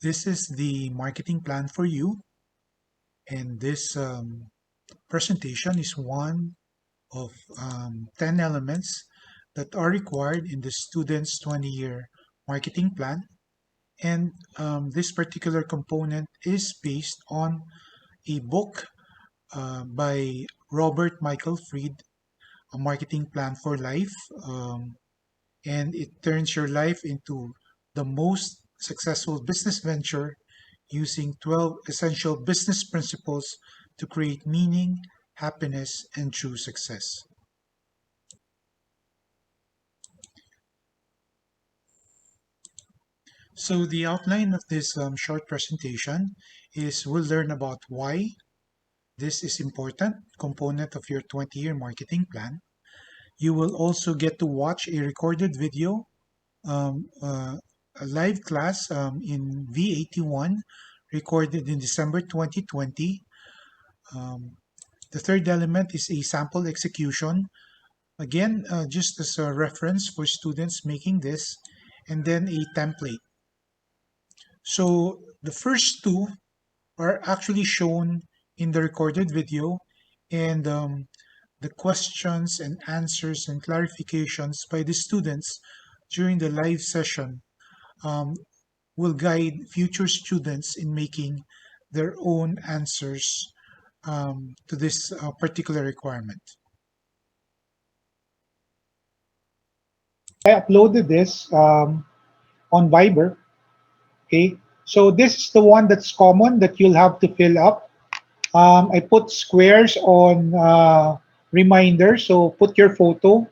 This is the marketing plan for you, and this presentation is one of 10 elements that are required in the student's 20-year marketing plan. And this particular component is based on a book by Robert Michael Fried, A Marketing Plan for Life. And it turns your life into the most successful business venture using 12 essential business principles to create meaning, happiness, and true success. So the outline of this short presentation is we'll learn about why this is important component of your 20-year marketing plan. You will also get to watch a recorded video, um, uh, a live class in V81 recorded in December 2020. Um, the third element is a sample execution. Again, just as a reference for students making this, and then a template. So the first two are actually shown in the recorded video, and the questions and answers and clarifications by the students during the live session um, will guide future students in making their own answers to this particular requirement. I uploaded this on Viber. Okay, so this is the one that's common that you'll have to fill up. I put squares on reminders. So put your photo,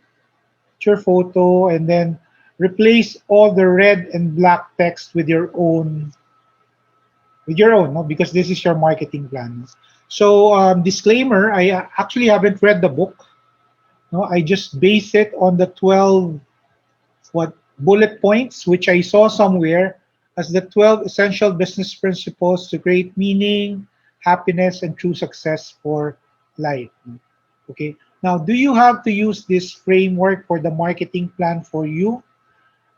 and then replace all the red and black text with your own, no? Because this is your marketing plan. So disclaimer: I actually haven't read the book. No, I just base it on the 12 what bullet points, which I saw somewhere as the 12 essential business principles to create meaning, happiness, and true success for life. Okay. Now, do you have to use this framework for the marketing plan for you?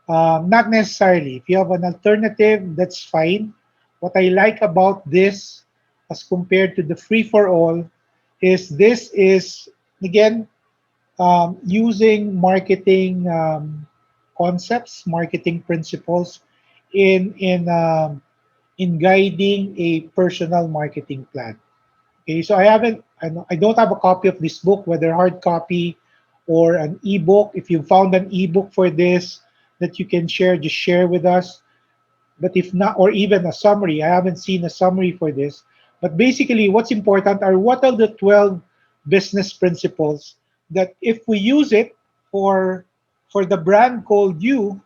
Not necessarily. If you have an alternative, that's fine. What I like about this, as compared to the free for all, is this is again using marketing concepts, marketing principles in guiding a personal marketing plan. Okay, so I don't have a copy of this book, whether hard copy or an ebook. If you found an ebook for this that you can share, just share with us. But if not, or even a summary, I haven't seen a summary for this. But basically, what's important are what are the 12 business principles that if we use it for for the brand called you,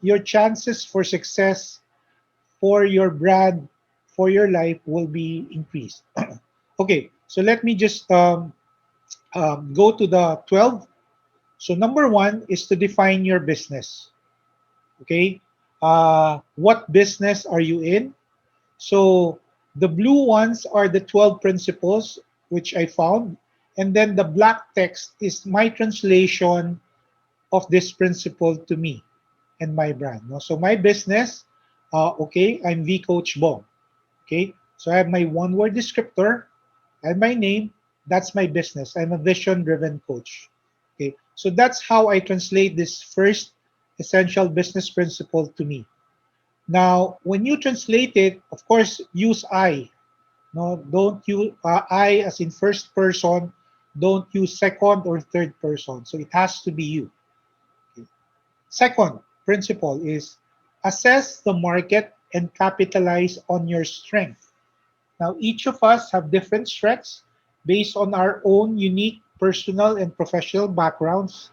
your chances for success for your brand, for your life will be increased. Okay, so let me just go to the 12. So number one is to define your business. Okay, what business are you in? So the blue ones are the 12 principles, which I found. And then the black text is my translation of this principle to me and my brand. No? So my business, okay, I'm V Coach Bong. Okay, so I have my one word descriptor, I have my name, that's my business. I'm a vision driven coach. Okay, so that's how I translate this first essential business principle to me. Now, when you translate it, of course, use I. No, don't use I as in first person. Don't use second or third person. So it has to be you. Okay. Second principle is assess the market and capitalize on your strength. Now, each of us have different strengths based on our own unique personal and professional backgrounds.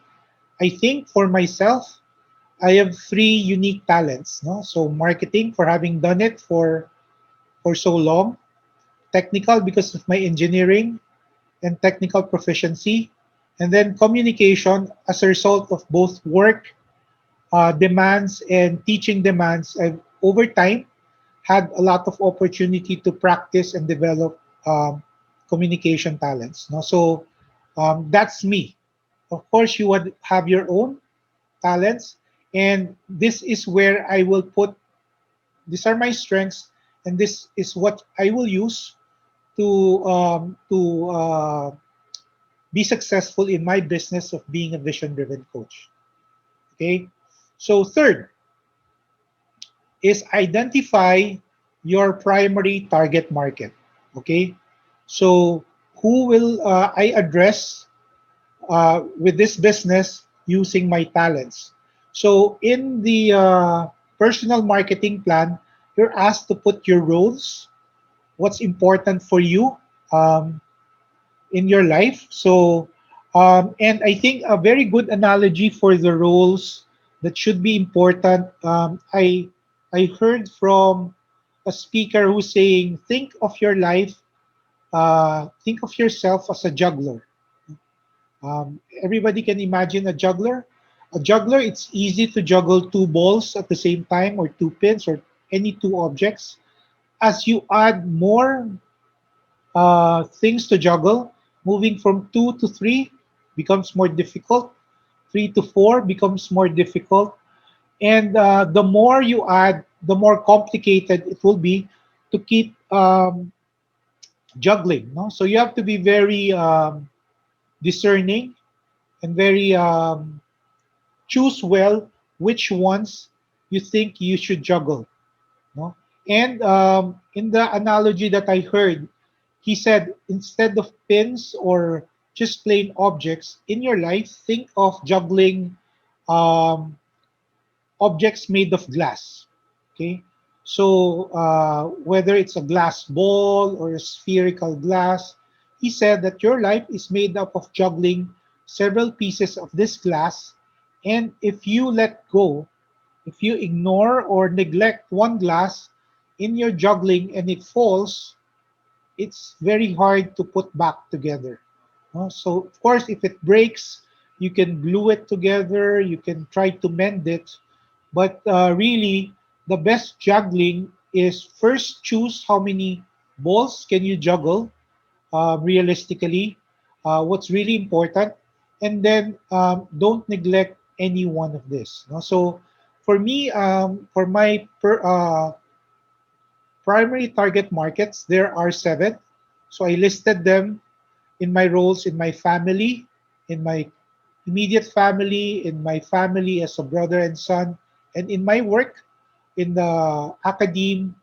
I think for myself, I have three unique talents. No, so marketing for having done it for so long, technical because of my engineering and technical proficiency, and then communication as a result of both work demands and teaching demands. I've over time had a lot of opportunity to practice and develop communication talents. No, so that's me. Of course, you would have your own talents, and this is where I will put these are my strengths, and this is what I will use to be successful in my business of being a vision-driven coach. Okay. So third is identify your primary target market. Okay. So who will I address with this business using my talents? So in the personal marketing plan, you're asked to put your roles, what's important for you um, in your life. So, and I think a very good analogy for the roles that should be important. I heard from a speaker who's saying, think of yourself as a juggler. Everybody can imagine a juggler. A juggler, it's easy to juggle two balls at the same time, or two pins, or any two objects. As you add more things to juggle, moving from two to three becomes more difficult. Three to four becomes more difficult. And the more you add, the more complicated it will be to keep juggling. No? So you have to be very discerning and very choose well which ones you think you should juggle. No? And in the analogy that I heard, he said instead of pins or just plain objects in your life, think of juggling um, objects made of glass. Okay, so whether it's a glass ball or a spherical glass, he said that your life is made up of juggling several pieces of this glass, and if you let go, if you ignore or neglect one glass in your juggling and it falls, it's very hard to put back together. No? So, of course, if it breaks, you can glue it together, you can try to mend it. But really, the best juggling is first choose how many balls can you juggle realistically, what's really important, and then don't neglect any one of this. No? So, for me, for my primary target markets, there are seven. So I listed them in my roles in my family, in my immediate family, in my family as a brother and son, and in my work, in the academe,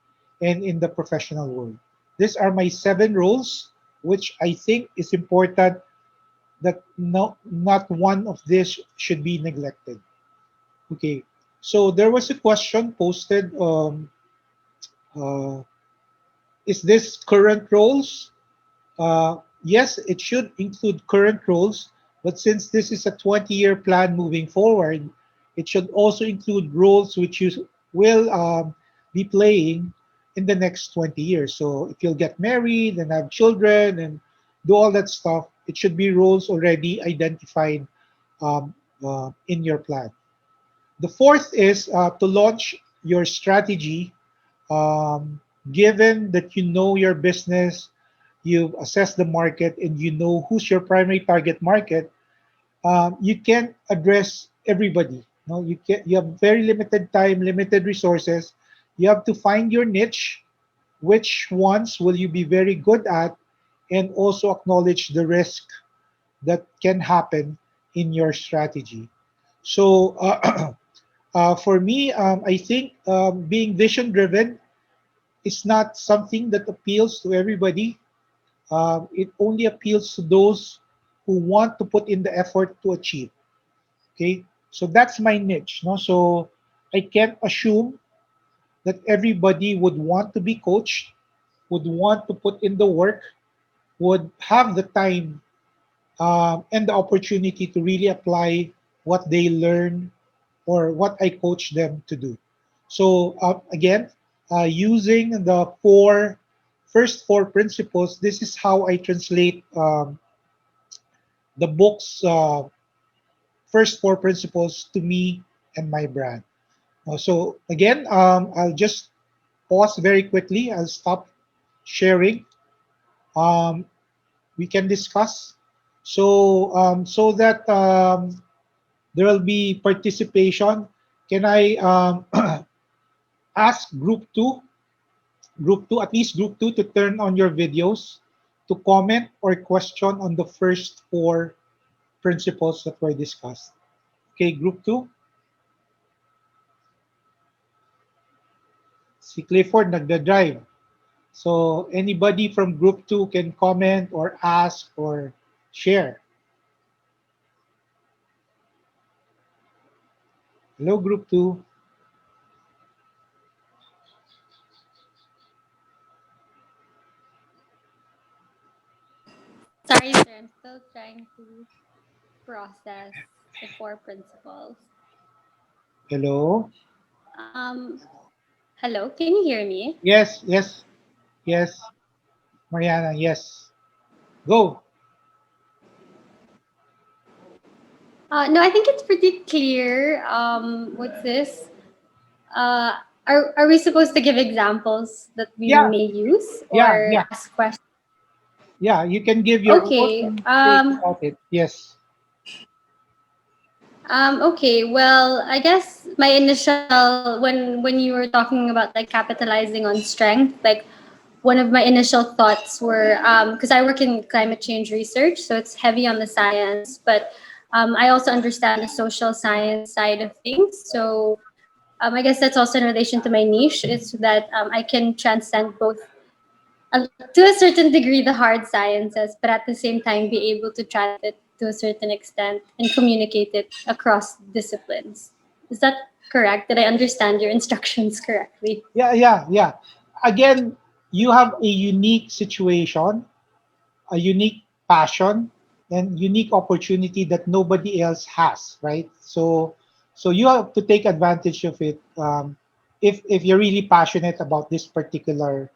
and in the professional world. These are my seven roles, which I think is important that not one of these should be neglected. Okay, so there was a question posted. Uh, is this current roles? Yes, it should include current roles, but since this is a 20-year plan moving forward, it should also include roles which you will be playing in the next 20 years. So if you'll get married and have children and do all that stuff, it should be roles already identified um, in your plan. The fourth is to launch your strategy. Given that you know your business, you've assessed the market, and you know who's your primary target market, you can address everybody. No, you have very limited time, limited resources. You have to find your niche. Which ones will you be very good at, and also acknowledge the risk that can happen in your strategy. So for me, I think being vision driven is not something that appeals to everybody. It only appeals to those who want to put in the effort to achieve. Okay, so that's my niche. No, so I can't assume that everybody would want to be coached, would want to put in the work, would have the time and the opportunity to really apply what they learn or what I coach them to do. So again, using the first four principles, this is how I translate the book's first four principles to me and my brand. So again, I'll just pause very quickly. I'll stop sharing. Um, we can discuss. So that there will be participation. Can I Ask group 2, at least group 2, to turn on your videos to comment or question on the first four principles that were discussed. Okay, group 2, si Clifford nagda-drive. So anybody from group 2 can comment or ask or share. Hello, group 2. Sorry, sir. I'm still trying to process the four principles. Hello. Um, Hello, can you hear me? Yes, yes, yes. Mariana, yes. Go. No, I think it's pretty clear. What's this? Uh, are we supposed to give examples that we Yeah, may use yeah, or yeah. ask questions? Yeah, you can give your Okay. own take about it. Yes. Okay. Well, I guess my initial when you were talking about like capitalizing on strength, like one of my initial thoughts were because I work in climate change research, so it's heavy on the science, but I also understand the social science side of things. So I guess that's also in relation to my niche. It's that I can transcend both to a certain degree the hard sciences, but at the same time be able to translate it to a certain extent and communicate it across disciplines. Is that correct? Did I understand your instructions correctly? Yeah, yeah, yeah. Again, you have a unique situation, a unique passion, and unique opportunity that nobody else has, right? So you have to take advantage of it. If you're really passionate about this particular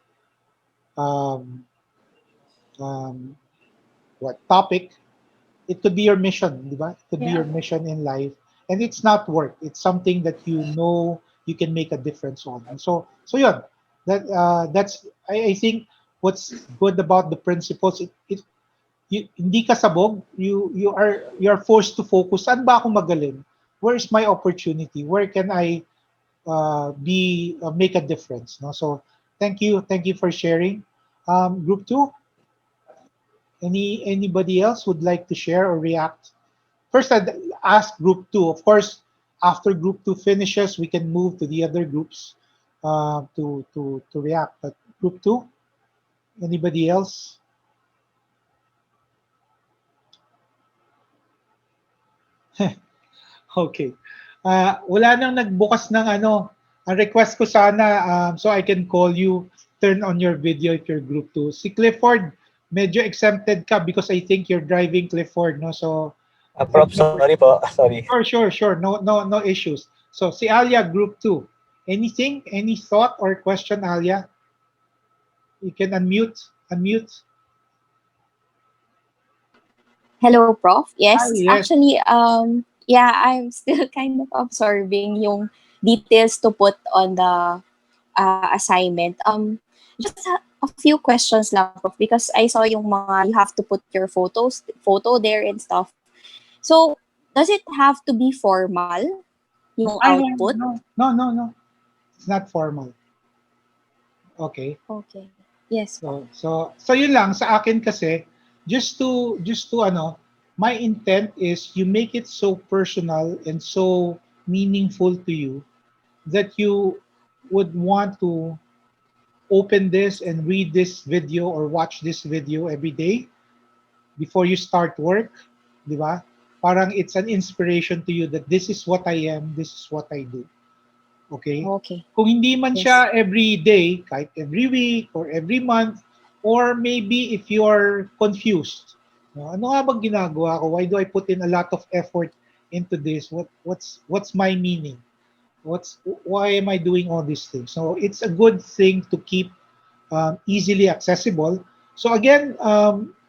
um, um, what topic, it could be your mission, di ba? It could be Yeah. your mission in life, and it's not work. It's something that you know you can make a difference on. And so yun, that's I think what's good about the principles. It hindi ka sabog. You are forced to focus. Saan ba ako magaling? Where is my opportunity? Where can I be make a difference? No, so thank you for sharing. Group two, anybody else would like to share or react? First, I'd ask group two. Of course, after group two finishes, we can move to the other groups to react. But group two, anybody else? Okay. Wala nang nagbukas ng ano. Ang request ko sana, so I can call you, turn on your video if you're group 2. Si Clifford, medyo exempted ka because I think you're driving, Clifford, no? So, Prof, sorry po. Sorry. sure, sure, sure. No, no, no issues. So, si Alia, group 2. Anything, any thought or question, Alia? You can unmute, unmute. Hello, Prof. Ah, Yes, yes. actually, yeah, I'm still kind of absorbing yung details to put on the assignment. Just a few questions lang, Prof, because I saw yung mga you have to put your photo there and stuff. So, does it have to be formal yung I no, output? no, no, no, no. It's not formal. Okay. Okay. Yes, Prof. So yun lang sa akin kasi just to ano, my intent is you make it so personal and so meaningful to you that you would want to open this and read this video or watch this video every day before you start work, di ba? Parang it's an inspiration to you that this is what I am, this is what I do. Okay? Okay. Kung hindi man Yes. siya every day, kahit every week or every month, or maybe if you are confused, no, ano nga bang ginagawa ko? Why do I put in a lot of effort into this? What's my meaning? Why am I doing all these things? So it's a good thing to keep easily accessible. So again,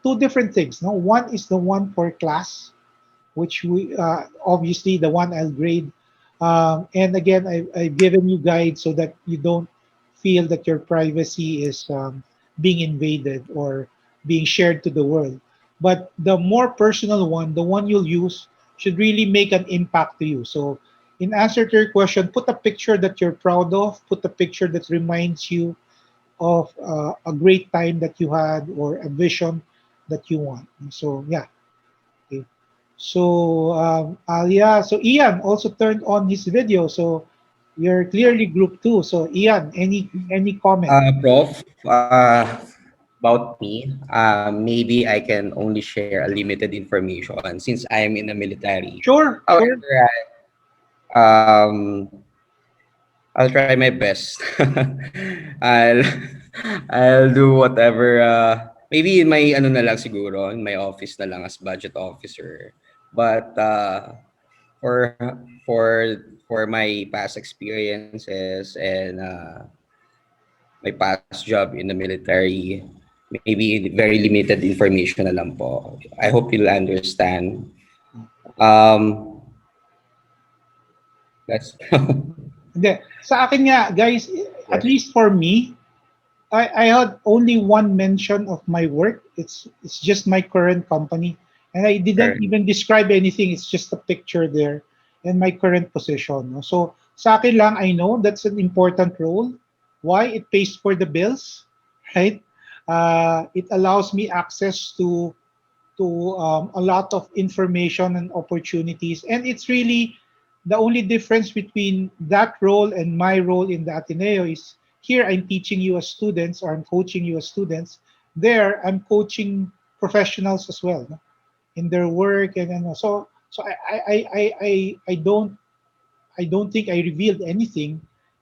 two different things. No, one is the one for class, which we obviously the one I'll grade. And again, I've given you guides so that you don't feel that your privacy is being invaded or being shared to the world. But the more personal one, the one you'll use, should really make an impact to you. So in answer to your question, put a picture that you're proud of, put a picture that reminds you of a great time that you had or a vision that you want. So yeah. Okay. So Alia, so Ian also turned on his video. So you're clearly group two. So Ian, any comment? Prof, about me, maybe I can only share a limited information since I am in the military. Sure, sure. However, I'll try my best. I'll I'll do whatever. Maybe in my ano na lang siguro, in my office na lang as budget officer. But for for my past experiences and my past job in the military, maybe very limited information na lang po. I hope you'll understand. Um, that's Hindi. Sa akin nga, guys, at yes, least for me, I had only one mention of my work. It's just my current company, and I didn't sir. even describe anything. It's just a picture there and my current position. No? So sa akin lang, I know that's an important role. Why? It pays for the bills, right? It allows me access to a lot of information and opportunities. And it's really the only difference between that role and my role in the Ateneo is here I'm teaching you as students or I'm coaching you as students. There I'm coaching professionals as well, no, in their work and so I don't think I revealed anything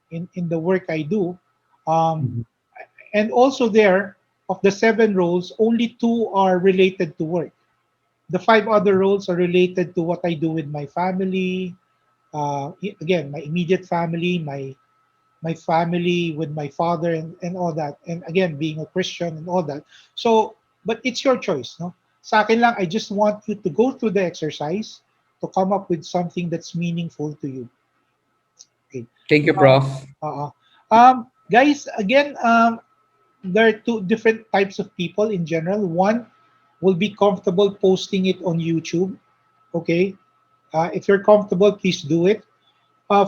in the work I do. Um, Mhm. and also there of the seven roles, only two are related to work. The five other roles are related to what I do with my family. Again, my immediate family, my family with my father and all that. And again, being a Christian and all that. So, but it's your choice, no? Sa akin lang, I just want you to go through the exercise to come up with something that's meaningful to you. Okay. Thank you, Uh, Prof. guys, again, there are two different types of people in general. One will be comfortable posting it on YouTube. Okay. If you're comfortable, please do it.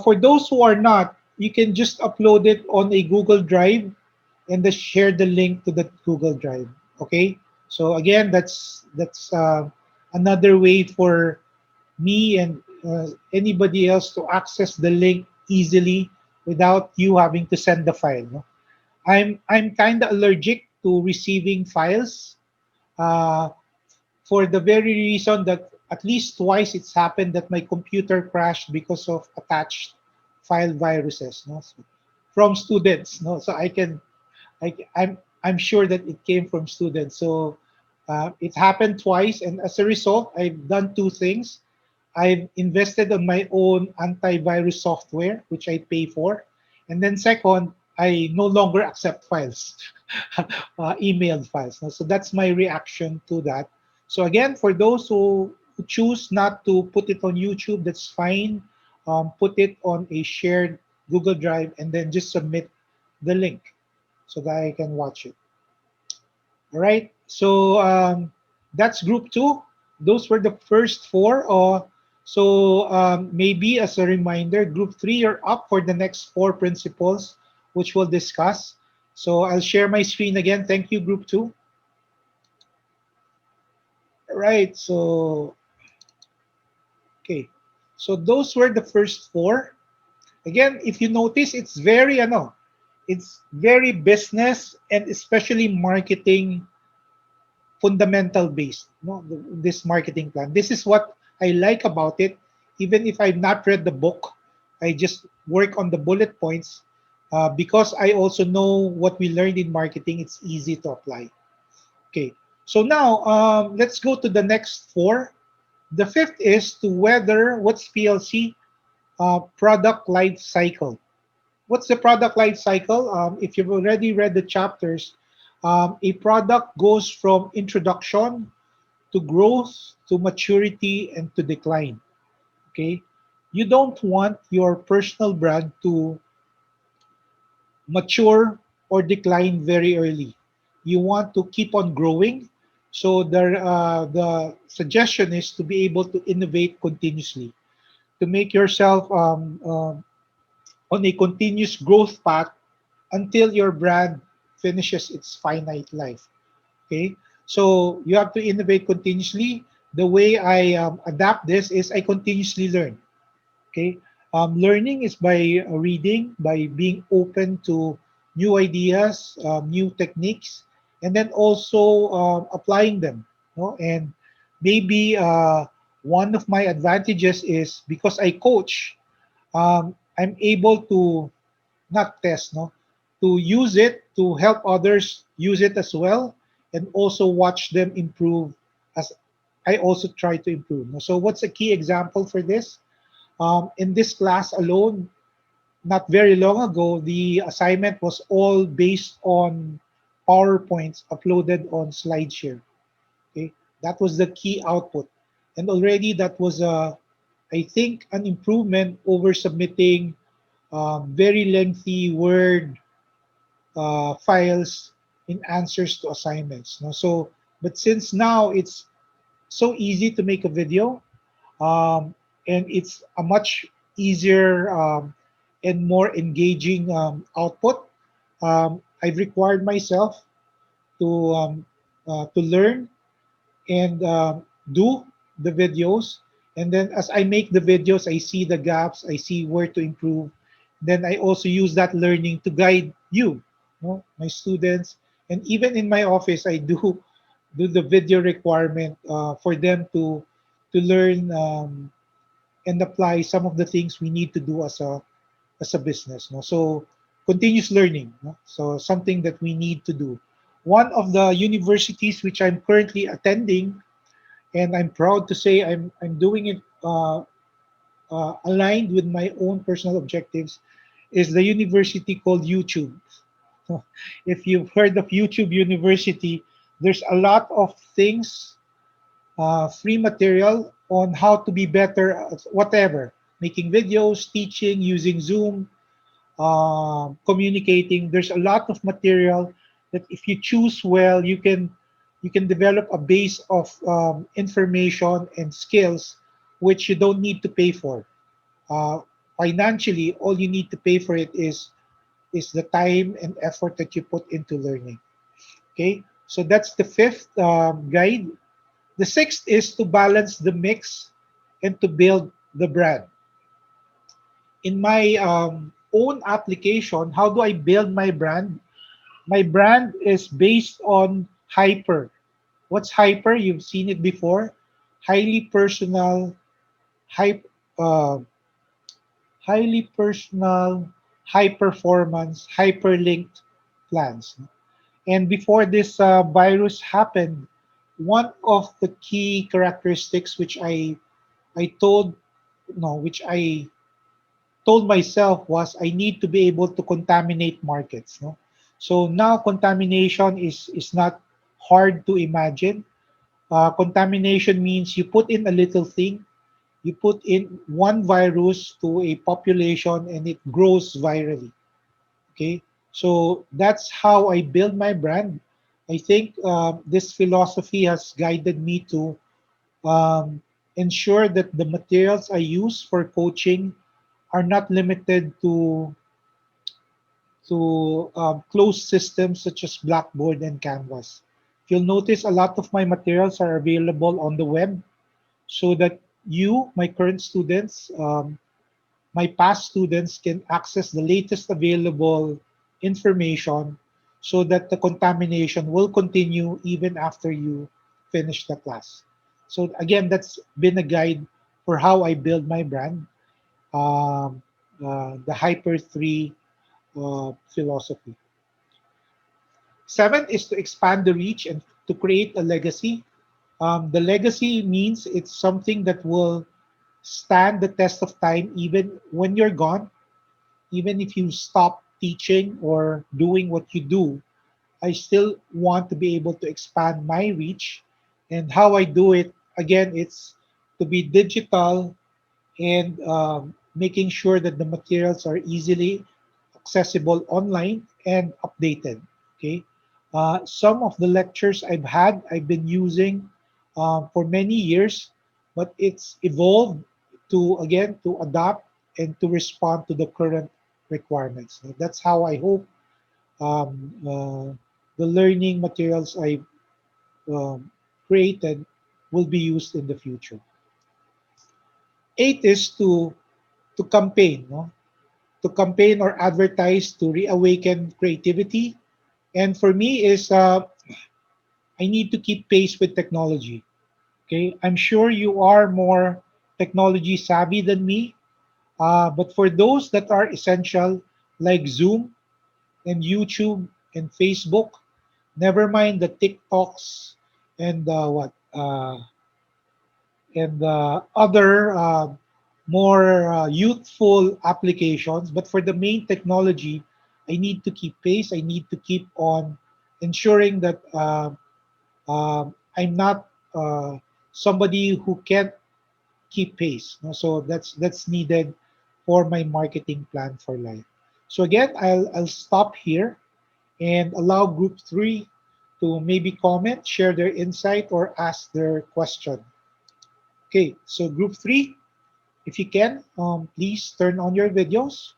For those who are not, you can just upload it on a Google Drive and then share the link to the Google Drive. Okay. So again, that's another way for me and anybody else to access the link easily without you having to send the file. No? I'm kind of allergic to receiving files. Uh, for the very reason that at least twice it's happened that my computer crashed because of attached file viruses, no? So, from students, no. So I'm sure that it came from students. So it happened twice, and as a result, I've done two things. I've invested on my own antivirus software, which I pay for, and then second, I no longer accept files, emailed files. No? So that's my reaction to that. So again, for those who choose not to put it on YouTube, that's fine. Put it on a shared Google Drive and then just submit the link so that I can watch it. All right. So that's group two. Those were the first four. So maybe as a reminder, group three, you're up for the next four principles, which we'll discuss. So I'll share my screen again. Thank you, group two. All right. So, okay. So those were the first four. Again, if you notice, it's very business and especially marketing fundamental based, no, this marketing plan. This is what I like about it. Even if I've not read the book, I just work on the bullet points because I also know what we learned in marketing. It's easy to apply. Okay, so now let's go to the next four. The fifth is to whether what's PLC, product life cycle. What's the product life cycle? If you've already read the chapters, a product goes from introduction to growth, to maturity, and to decline. Okay? You don't want your personal brand to mature or decline very early. You want to keep on growing. So the suggestion is to be able to innovate continuously. to make yourself on a continuous growth path until your brand finishes its finite life. Okay, so you have to innovate continuously. The way I adapt this is I continuously learn. Okay, learning is by reading, by being open to new ideas, new techniques, and then also applying them. No? And maybe one of my advantages is because I coach, I'm able to not test, no, to use it to help others use it as well, and also watch them improve as I also try to improve. No? So, what's a key example for this? In this class alone, not very long ago, the assignment was all based on PowerPoints uploaded on SlideShare. Okay, that was the key output, and already that was I think, an improvement over submitting very lengthy Word files in answers to assignments. No? So, but since now it's so easy to make a video, um, and it's a much easier and more engaging output. I've required myself to learn and do the videos. And then as I make the videos, I see the gaps, I see where to improve. Then I also use that learning to guide you, my students. And even in my office, I do the video requirement for them to learn and apply some of the things we need to do as a business. No? So continuous learning. No? So something that we need to do. One of the universities which I'm currently attending, and I'm proud to say I'm doing it aligned with my own personal objectives, is the university called YouTube. If you've heard of YouTube University, there's a lot of things, free material on how to be better at whatever, making videos, teaching, using Zoom, communicating. There's a lot of material that if you choose well, you can develop a base of information and skills which you don't need to pay for. Uh, Financially, all you need to pay for it is the time and effort that you put into learning. Okay, so that's the fifth guide. The sixth is to balance the mix and to build the brand. In my own application, how do I build my brand? My brand is based on hyper. What's hyper? You've seen it before. Highly personal, high, uh, highly personal, high performance, hyperlinked plans. And before this virus happened, one of the key characteristics which I told no, which I told myself was I need to be able to contaminate markets. No? So now contamination is not hard to imagine. Contamination means you put in a little thing, you put in one virus to a population and it grows virally. Okay, so that's how I build my brand. I think this philosophy has guided me to um, ensure that the materials I use for coaching are not limited to closed systems such as Blackboard and Canvas. You'll notice a lot of my materials are available on the web so that you, my current students, my past students can access the latest available information so that the contamination will continue even after you finish the class. So again, that's been a guide for how I build my brand, um, the Hyper 3 philosophy. Seventh is to expand the reach and to create a legacy. The legacy means it's something that will stand the test of time even when you're gone, even if you stop teaching or doing what you do. I still want to be able to expand my reach. And how I do it, again, it's to be digital and making sure that the materials are easily accessible online and updated. Okay. Some of the lectures I've been using for many years, but it's evolved. to again to adapt and to respond to the current requirements. That's how I hope the learning materials I um, created will be used in the future. Eight is to campaign, no? To campaign or advertise to reawaken creativity. And for me is I need to keep pace with technology. Okay, I'm sure you are more technology savvy than me, but for those that are essential, like Zoom and YouTube and Facebook, never mind the TikToks and other more youthful applications. But for the main technology, I need to keep pace. I need to keep on ensuring that I'm not somebody who can't keep pace. No? So that's needed for my marketing plan for life. So again, I'll stop here and allow group three to maybe comment, share their insight, or ask their question. Okay, so group three, if you can, please turn on your videos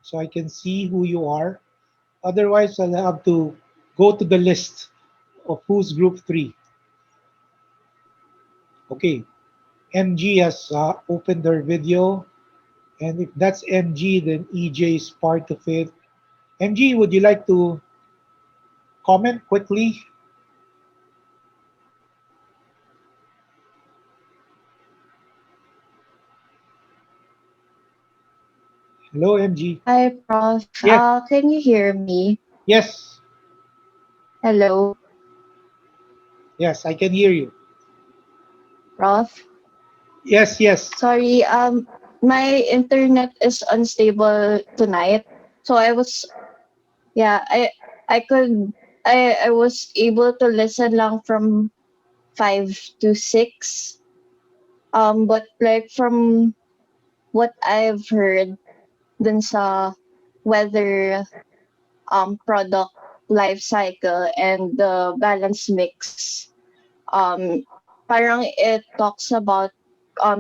so I can see who you are. Otherwise, I'll have to go to the list of who's group three. Okay, MG has opened their video, and if that's MG, then EJ is part of it. MG, would you like to comment quickly? Hello, MG. Hi, Prof. Yes, Can you hear me? yes, Hello, yes, I can hear you. Prof. Yes, yes. Sorry, my internet is unstable tonight. So yeah, I could, I was able to listen lang from 5 to 6. But like from what I've heard, dun sa weather product life cycle and the balance mix, parang it talks about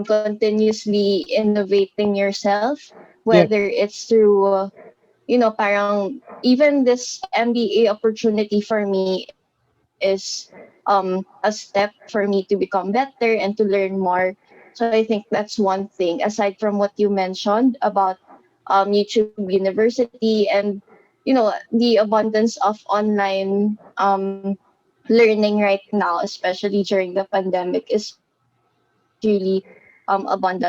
continuously innovating yourself, Yes. whether it's through parang even this MBA opportunity for me is a step for me to become better and to learn more. So I think that's one thing aside from what you mentioned about YouTube University and the abundance of online learning right now, especially during the pandemic, is really abundant now. But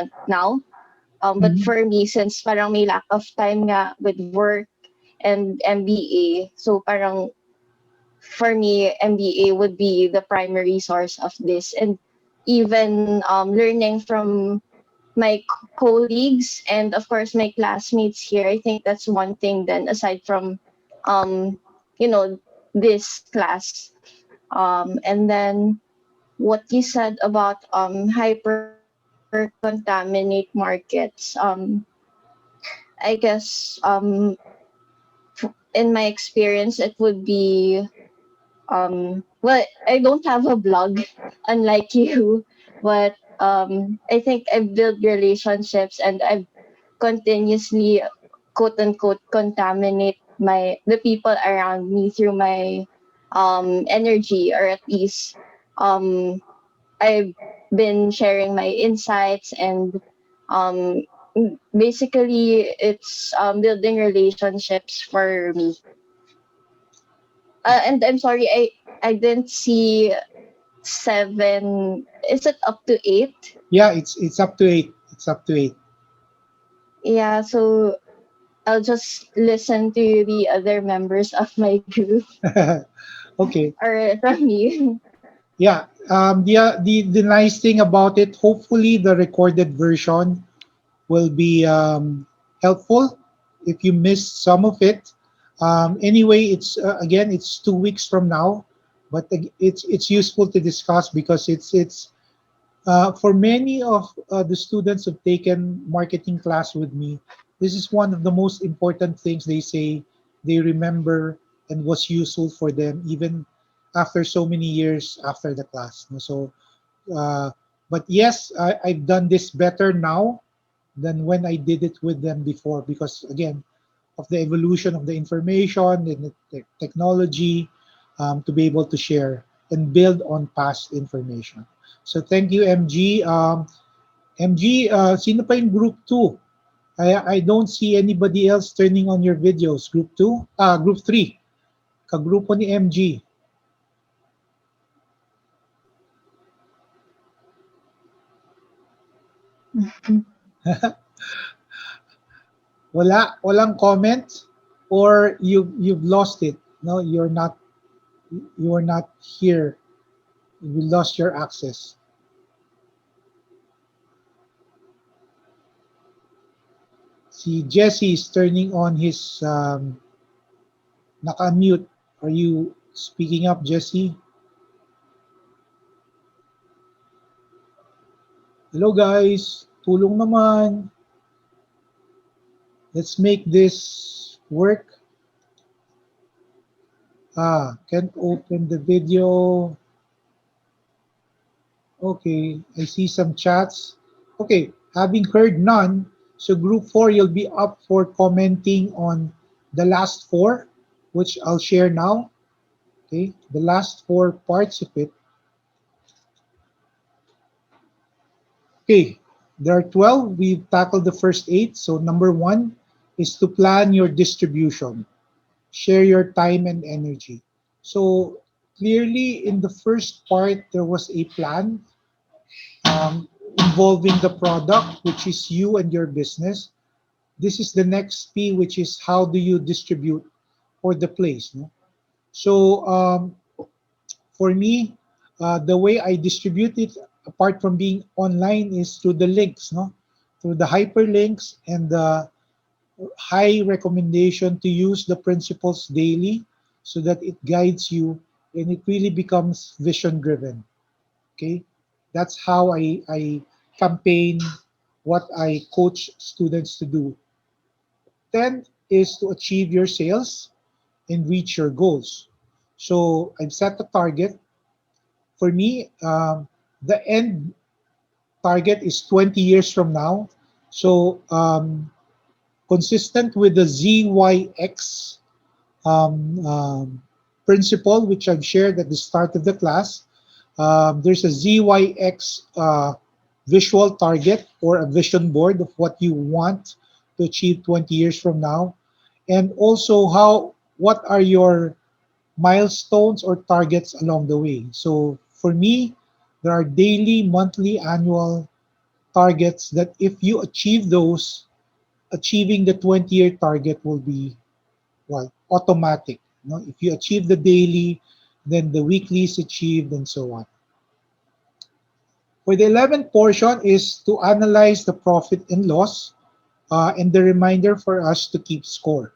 for me, since Mhm. parang may lack of time nga with work and MBA, so parang for me, MBA would be the primary source of this. And even learning from my colleagues and of course my classmates here, I think that's one thing then aside from um, this class. And then what you said about hyper contaminate markets, I guess in my experience it would be well, I don't have a blog unlike you, but I think I've built relationships and I've continuously quote unquote contaminate the people around me through my energy, or at least um I've been sharing my insights and um basically it's building relationships for me. And I'm sorry, I didn't see 7. Is it up to 8? Yeah, it's up to eight. It's up to eight. Yeah, so I'll just listen to the other members of my group Okay. or from you. Yeah. The nice thing about it, hopefully the recorded version will be helpful if you missed some of it. Anyway, it's again it's 2 weeks from now, but it's useful to discuss because it's for many of the students who've taken marketing class with me, this is one of the most important things they say they remember and was useful for them even after so many years after the class. So uh, But yes, I've done this better now than when I did it with them before because, again, of the evolution of the information and the technology to be able to share and build on past information. So thank you, MG. MG, sino pa yung group 2? I don't see anybody else turning on your videos. Group 2? Group 3. Kagrupo ni MG. Walang comment or you've lost it. No, you're not here. You lost your access. Si Jesse is turning on his naka-unmute. Are you speaking up, Jesse? Hello guys, tulong naman. Let's make this work. Can't open the video. Okay, I see some chats. Okay, having heard none, so group 4, you'll be up for commenting on the last four, which I'll share now. Okay, the last four parts of it. Okay, there are 12. We've tackled the first eight. So number one is to plan your distribution. Share your time and energy. So clearly in the first part, there was a plan um, involving the product, which is you and your business. This is the next P, which is how do you distribute for the place. No? So for me, the way I distribute it, apart from being online, is through the links, no, through the hyperlinks and the high recommendation to use the principles daily, so that it guides you and it really becomes vision driven. Okay, that's how I campaign what I coach students to do. 10 is to achieve your sales and reach your goals. So I've set a target. For me, the end target is 20 years from now. So consistent with the ZYX principle, which I've shared at the start of the class, there's a ZYX visual target or a vision board of what you want to achieve 20 years from now, and also what are your milestones or targets along the way. So for me, there are daily, monthly, annual targets that if you achieve those, achieving the 20-year target will be, well, automatic. You know, if you achieve the daily, then the weekly is achieved and so on. For the 11th portion is to analyze the profit and loss and the reminder for us to keep score.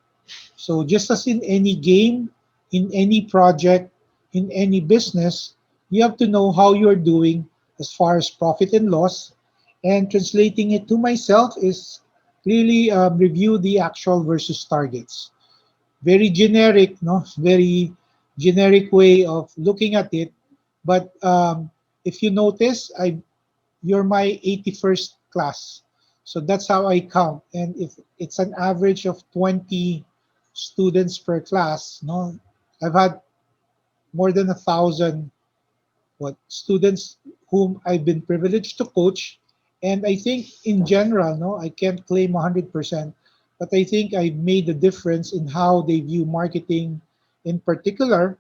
So just as in any game, in any project, in any business, you have to know how you're doing as far as profit and loss. And translating it to myself is clearly review the actual versus targets. Very generic, no? Very generic way of looking at it. But if you notice, you're my 81st class. So that's how I count. And if it's an average of 20 students per class, no, I've had more than 1,000 students whom I've been privileged to coach. And I think in general, no, I can't claim 100%, but I think I made a difference in how they view marketing in particular,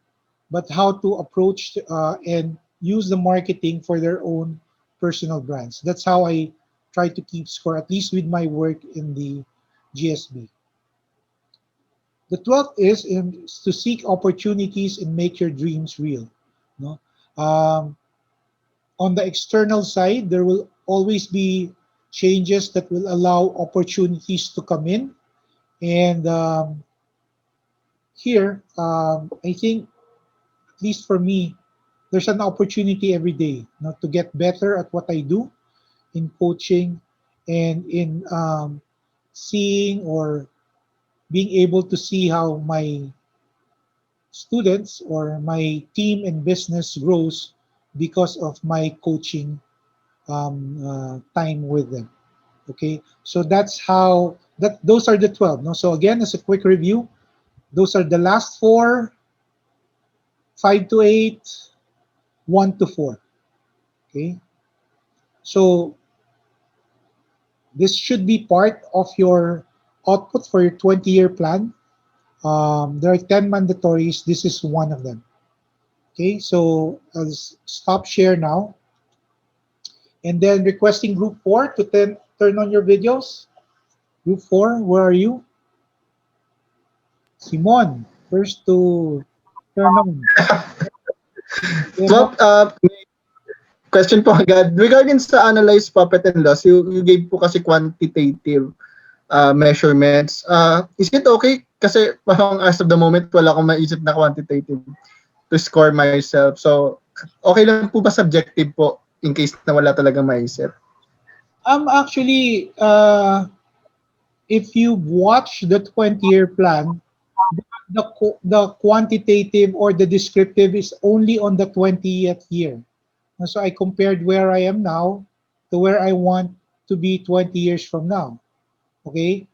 but how to approach and use the marketing for their own personal brands. That's how I try to keep score, at least with my work in the GSB. The 12th is to seek opportunities and make your dreams real. No? Um, on the external side, there will always be changes that will allow opportunities to come in. And here, I think, at least for me, there's an opportunity every day, you know, to get better at what I do in coaching and in seeing or being able to see how my students or my team and business grows because of my coaching time with them. Okay, so that's how that those are the 12. No, so again, as a quick review, those are the last four: 5 to 8, 1 to 4. Okay, so this should be part of your output for your 20-year plan. There are 10 mandatories. This is one of them. Okay, so I'll stop share now. And then requesting group 4 to turn on your videos. Group 4, where are you? Simon, first to turn on. So, question po agad. Regarding sa analyze profit and loss, you gave po kasi quantitative measurements. Is it okay? Kasi parang as of the moment, wala akong maisip na quantitative to score myself. So, okay lang po ba subjective po in case na wala talagang maisip? Actually, if you watch the 20-year plan, the quantitative or the descriptive is only on the 20th year. So I compared where I am now to where I want to be 20 years from now. Okay.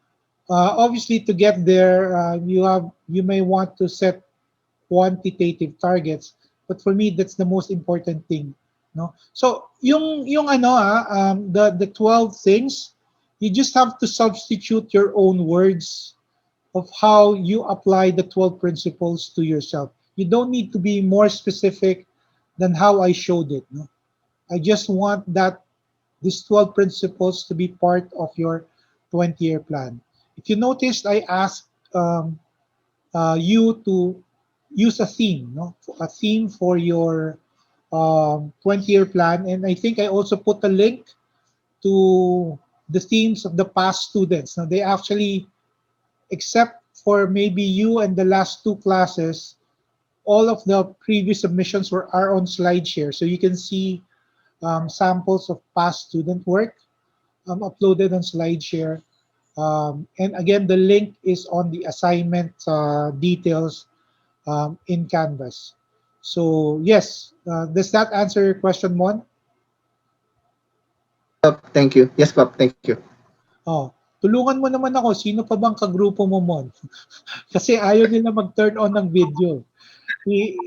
Obviously, to get there, you may want to set quantitative targets, but for me, that's the most important thing. No. So yung ano the 12 things, you just have to substitute your own words of how you apply the 12 principles to yourself. You don't need to be more specific than how I showed it. No? I just want that these 12 principles to be part of your 20-year plan. If you noticed, I asked you to use a theme, no? A theme for your 20-year plan. And I think I also put a link to the themes of the past students. Now, they actually, except for maybe you and the last two classes, all of the previous submissions are on SlideShare. So you can see samples of past student work uploaded on SlideShare. And again, the link is on the assignment details in Canvas. So yes, does that answer your question, Mon? Thank you. Yes, Pop. Thank you. Oh, tulungan mo naman ako. Sino pa bang kagrupo mo, Mon? Kasi ayaw nila mag-turn on ng video.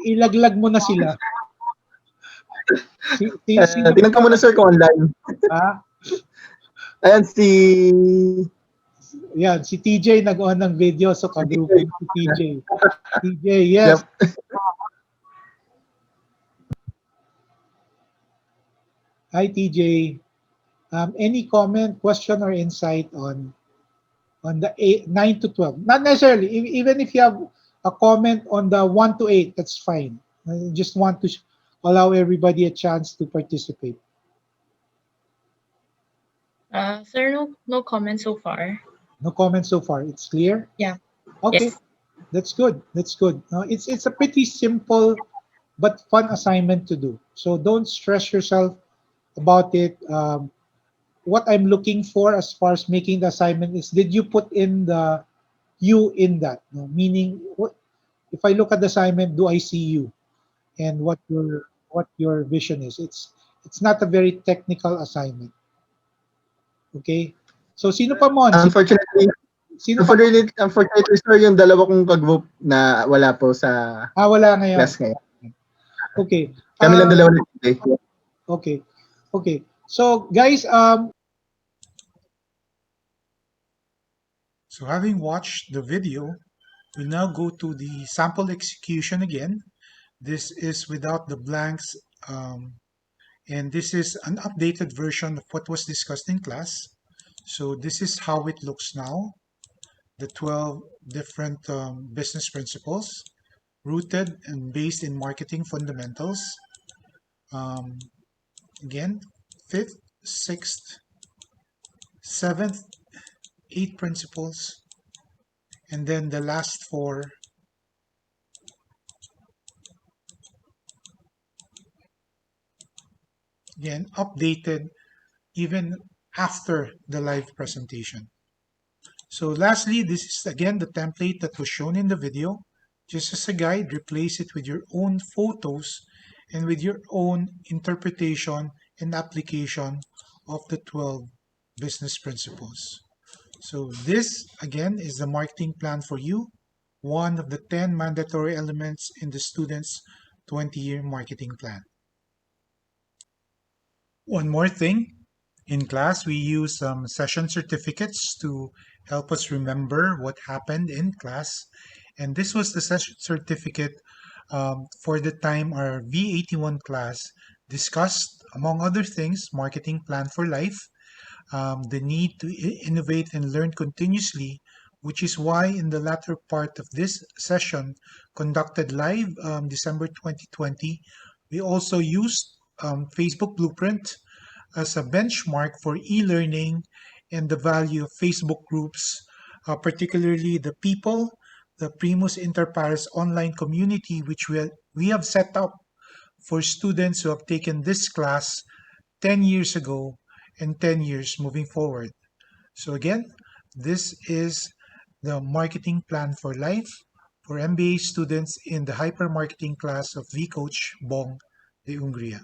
Ilaglag mo na sila. Sino Tingnan ko muna, sir, kung online. ha? Ayan, si... Yan, si TJ nag-on ng video. So, kagrupo mo si TJ. TJ, yes. Yep. Hi, TJ. Any comment, question, or insight on the 9 to 12? Not necessarily. Even if you have a comment on the 1 to 8, that's fine. I just want to allow everybody a chance to participate. Sir, no comment so far. No comment so far. It's clear? Yeah. Okay. Yes. That's good. That's good. It's a pretty simple but fun assignment to do. So don't stress yourself about it. What I'm looking for as far as making the assignment is, did you put in the you in that? No? Meaning, if I look at the assignment, do I see you and what your vision is? It's not a very technical assignment. Okay. So sino pa, Mon? Unfortunately, sir, yung dalawa kong kagroup na wala po sa wala ngayon. class ngayon. Okay. Kami lang dalawa na today. Okay. Okay. So guys, So having watched the video, we'll now go to the sample execution again. This is without the blanks, and this is an updated version of what was discussed in class. So this is how it looks now. The 12 different business principles rooted and based in marketing fundamentals. Again, 5th, 6th, 7th, 8 principles, and then the last 4 again updated even after the live presentation. So lastly, this is again the template that was shown in the video. Just as a guide, replace it with your own photos and with your own interpretation and application of the 12 business principles. So this again is the marketing plan for you, one of the 10 mandatory elements in the student's 20-year marketing plan. One more thing, in class we use some session certificates to help us remember what happened in class. And this was the session certificate for the time our V81 class discussed, among other things, marketing plan for life, the need to innovate and learn continuously, which is why in the latter part of this session, conducted live December 2020, we also used Facebook Blueprint as a benchmark for e-learning and the value of Facebook groups, particularly the people, the Primus Inter Pares online community, which we have set up for students who have taken this class 10 years ago and 10 years moving forward. So again, this is the marketing plan for life for MBA students in the hypermarketing class of V Coach Bong de Hungria.